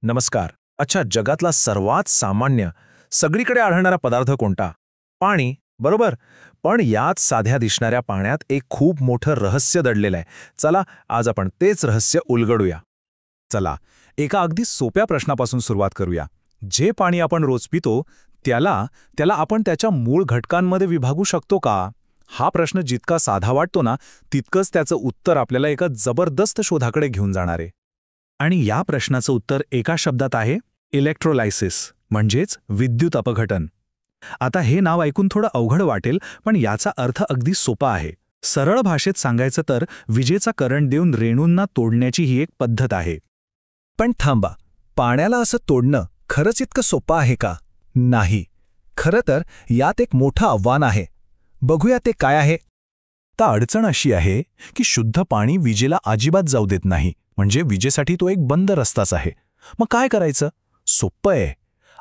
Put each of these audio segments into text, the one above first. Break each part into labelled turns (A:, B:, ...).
A: नमस्कार. अच्छा, जगातला सर्वात सामान्य, सगळीकडे आढळणारा पदार्थ कोणता? पाणी, बरोबर. पण यात साध्या दिसणाऱ्या पाण्यात एक खूप मोठं रहस्य दडलेलं आहे. चला, आज आपण तेच रहस्य उलगडूया.
B: चला, एका अगदी सोप्या प्रश्नापासून सुरुवात करूया. जे पाणी आपण रोज पितो त्याला आपण त्याच्या मूळ घटकांमध्ये विभागू शकतो का? हा प्रश्न जितका साधा वाटतो ना, तितकंच त्याचं उत्तर आपल्याला एका जबरदस्त शोधाकडे घेऊन जाणार आहे. आणि या प्रश्नाचं उत्तर एका शब्दात आहे: इलेक्ट्रोलायसिस, म्हणजेच विद्युत अपघटन. आता हे नाव ऐकून थोडं अवघड वाटेल, पण याचा अर्थ अगदी सोपा आहे. सरळ भाषेत सांगायचं तर विजेचा करंट देऊन रेणूंना तोडण्याची ही एक पद्धत आहे.
C: पण थांबा, पाण्याला असं तोडणं खरंच इतकं सोपं आहे का? नाही. खरं तर यात एक मोठं आव्हान आहे. बघूया ते काय आहे.
B: तर अडचण अशी आहे की शुद्ध पाणी विजेला अजिबात जाऊ देत नाही. म्हणजे विजेसाठी तो एक बंद रस्ताच आहे. मग काय करायचं? सोपं आहे.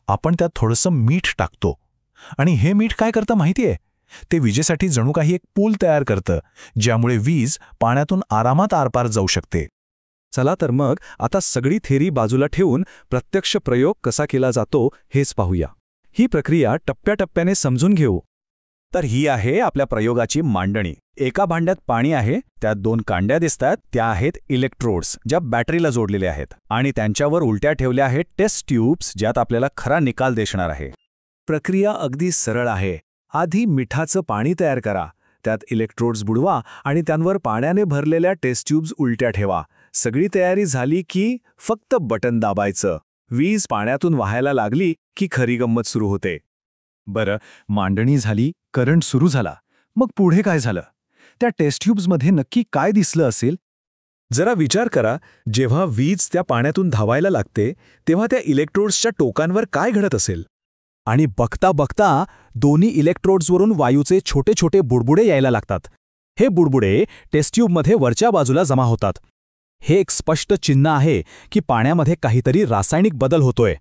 B: आपण त्यात थोडंसं मीठ टाकतो. आणि हे मीठ काय करतं माहितीये? ते विजेसाठी जणू काही एक पूल तयार करतं, ज्यामुळे वीज पाण्यातून आरामात आरपार जाऊ शकते. चला तर मग आता सगळी थेरी बाजूला ठेवून प्रत्यक्ष प्रयोग कसा केला जातो हेच पाहूया. ही प्रक्रिया टप्प्याटप्प्याने समजून घेऊ. तर ही आहे आपल्या प्रयोगाची मांडणी. एका भांड्यात पाणी आहे, त्यात 2 कांड्या दिसतात, त्या आहेत इलेक्ट्रोड्स, ज्या बॅटरीला जोडलेल्या आहेत. आणि त्यांच्यावर उलट्या ठेवल्या आहेत टेस्ट ट्यूब्स, ज्यात आपल्याला खरा निकाल दिसणार आहे. प्रक्रिया अगदी सरळ आहे. आधी मिठाचं पाणी तयार करा, त्यात इलेक्ट्रोड्स बुडवा आणि त्यांवर पाण्याने भरलेल्या टेस्ट ट्यूब्स उलट्या ठेवा. सगळी तयारी झाली की फक्त बटन दाबायचं. वीज पाण्यातून वाहायला लागली की खरी गंमत सुरू होते. बरं, मांडणी झाली, करंट सुरू झाला. मग पुढे काय झालं? त्या टेस्ट ट्यूब्समध्ये नक्की काय दिसलं असेल? जरा विचार करा, जेव्हा वीज त्या पाण्यातून धावायला लागते तेव्हा त्या इलेक्ट्रोड्सच्या टोकांवर काय घडत असेल?
C: आणि बघता बघता दोन्ही इलेक्ट्रोड्सवरून वायूचे छोटे छोटे बुडबुडे यायला लागतात. हे बुडबुडे टेस्ट ट्यूबमध्ये वरच्या बाजूला जमा होतात. हे एक स्पष्ट चिन्ह आहे की पाण्यामध्ये काहीतरी रासायनिक बदल होतोय.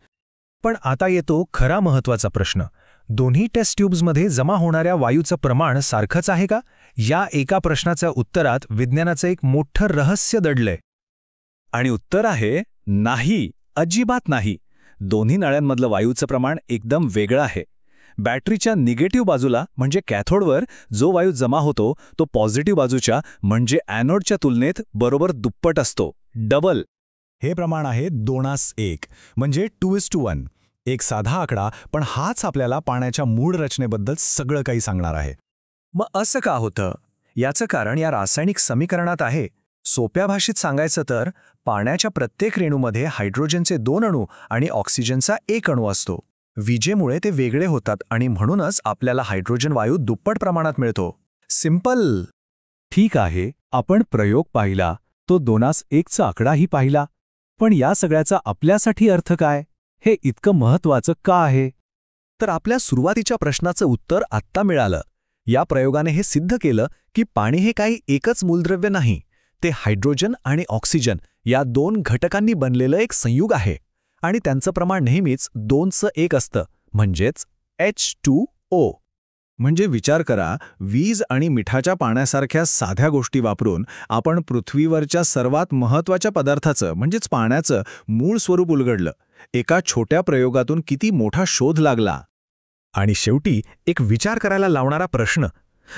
A: पण आता येतो खरा महत्वाचा प्रश्न. दोन्ही टेस्ट ट्यूब्समध्ये जमा होणाऱ्या वायूचं प्रमाण सारखंच आहे का? या एका प्रश्नाच्या उत्तरात विज्ञानाचं एक मोठं रहस्य दडलंय.
B: आणि उत्तर आहे नाही, अजिबात नाही. दोन्ही नळ्यांमधलं वायूचं प्रमाण एकदम वेगळं आहे. बॅटरीच्या निगेटिव्ह बाजूला म्हणजे कॅथोडवर जो वायू जमा होतो तो पॉझिटिव्ह बाजूच्या म्हणजे ॲनोडच्या तुलनेत बरोबर दुप्पट असतो, डबल. हे प्रमाण आहे 2:1, म्हणजे 2:1. एक साधा आकडा, पण हाच आपल्याला पाण्याच्या मूळ रचनेबद्दल सगळं काही सांगणार आहे.
C: मग असं का होतं? याचं कारण या रासायनिक समीकरणात आहे. सोप्या भाषेत सांगायचं तर पाण्याच्या प्रत्येक रेणूमध्ये हायड्रोजनचे 2 अणू आणि ऑक्सिजनचा 1 अणू असतो. विजेमुळे ते वेगळे होतात आणि म्हणूनच आपल्याला हायड्रोजन वायू दुप्पट प्रमाणात मिळतो. सिंपल.
B: ठीक आहे, आपण प्रयोग पाहिला, तो 2:1चा आकडाही पाहिला. पण या सगळ्याचा आपल्यासाठी अर्थ काय? हे इतकं महत्वाचं का आहे?
C: तर आपल्या सुरुवातीच्या प्रश्नाचं उत्तर आत्ता मिळालं. या प्रयोगाने हे सिद्ध केलं की पाणी हे काही एकच मूलद्रव्य नाही. ते हायड्रोजन आणि ऑक्सिजन या 2 घटकांनी बनलेलं एक संयुग आहे. आणि त्यांचं प्रमाण नेहमीच 2:1 असतं, म्हणजेच H2O.
B: म्हणजे विचार करा, वीज आणि मिठाच्या पाण्यासारख्या साध्या गोष्टी वापरून आपण पृथ्वीवरच्या सर्वात महत्त्वाच्या पदार्थाचं म्हणजेच पाण्याचं मूळ स्वरूप उलगडलं. एका छोट्या प्रयोगातून किती मोठा शोध लागला.
A: आणि शेवटी एक विचार करायला लावणारा प्रश्न.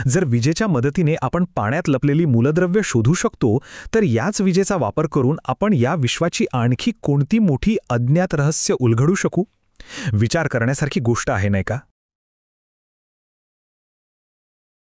A: जर विजेच्या मदतीने आपण पाण्यात लपलेली मूलद्रव्य शोधू शकतो, तर याच विजेचा वापर करून आपण या विश्वाची आणखी कोणती मोठी अज्ञात रहस्य उलगडू शकू? विचार करण्यासारखी गोष्ट आहे, नाही का?